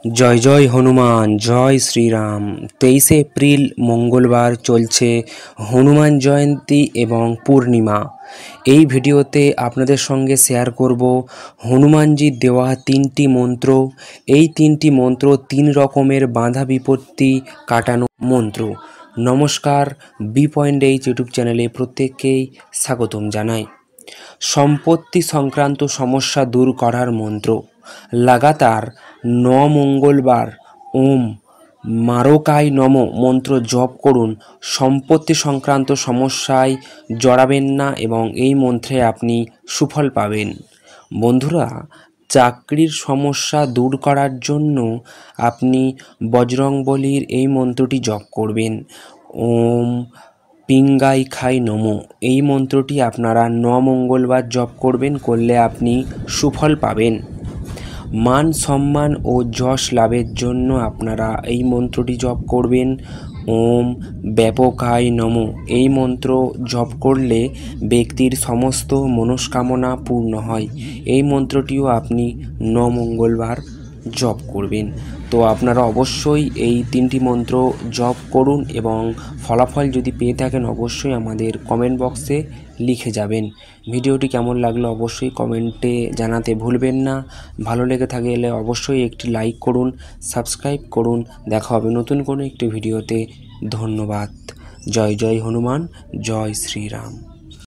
জয় জয় হনুমান, জয় Shriram. 23 April মঙ্গলবার চলছে হনুমান জয়ন্তী এবং পূর্ণিমা। এই ভিডিওতে আপনাদের সঙ্গে শেয়ার করব হনুমানজির দেওয়া 3টি মন্ত্র। এই 3টি মন্ত্র 3 রকমের বাধা বিপত্তি কাটানো মন্ত্র। নমস্কার, B.H ইউটিউব চ্যানেলে প্রত্যেককেই স্বাগতম জানাই। সম্পত্তি সংক্রান্ত সমস্যা দূর করার মন্ত্র। লাগাতার 9 মঙ্গলবার ওম মারকায় নম মন্ত্র জপ করুন। সম্পত্তি সংক্রান্ত সমস্যায় জড়াবেন না এবং এই মন্ত্রে আপনি সুফল পাবেন। বন্ধুরা, চাকরির সমস্যা দূর করার জন্য আপনি বজরংবলীর এই মন্ত্রটি জপ করবেন। ওম পিঙ্গাই খাই নমো এই মন্ত্রটি আপনারা 9 মঙ্গলবার জপ করবেন, করলে আপনি সুফল পাবেন। মান সম্মান ও যশ লাভের জন্য আপনারা এই মন্ত্রটি জপ করবেন। ওম ব্যাপকায় নমো এই মন্ত্র জপ করলে ব্যক্তির সমস্ত মনস্কামনা পূর্ণ হয়। এই মন্ত্রটিও আপনি 9 মঙ্গলবার জপ করবেন। তো আপনারা অবশ্যই এই 3টি মন্ত্র জপ করুন এবং ফলাফল যদি পেয়ে থাকেন অবশ্যই আমাদের কমেন্ট বক্সে লিখে যাবেন। ভিডিওটি কেমন লাগলো অবশ্যই কমেন্টে জানাতে ভুলবেন না। ভালো লেগে থাকলে অবশ্যই একটি লাইক করুন, সাবস্ক্রাইব করুন। দেখা হবে নতুন কোনো একটি ভিডিওতে। ধন্যবাদ। জয় জয় হনুমান, জয় শ্রীরাম।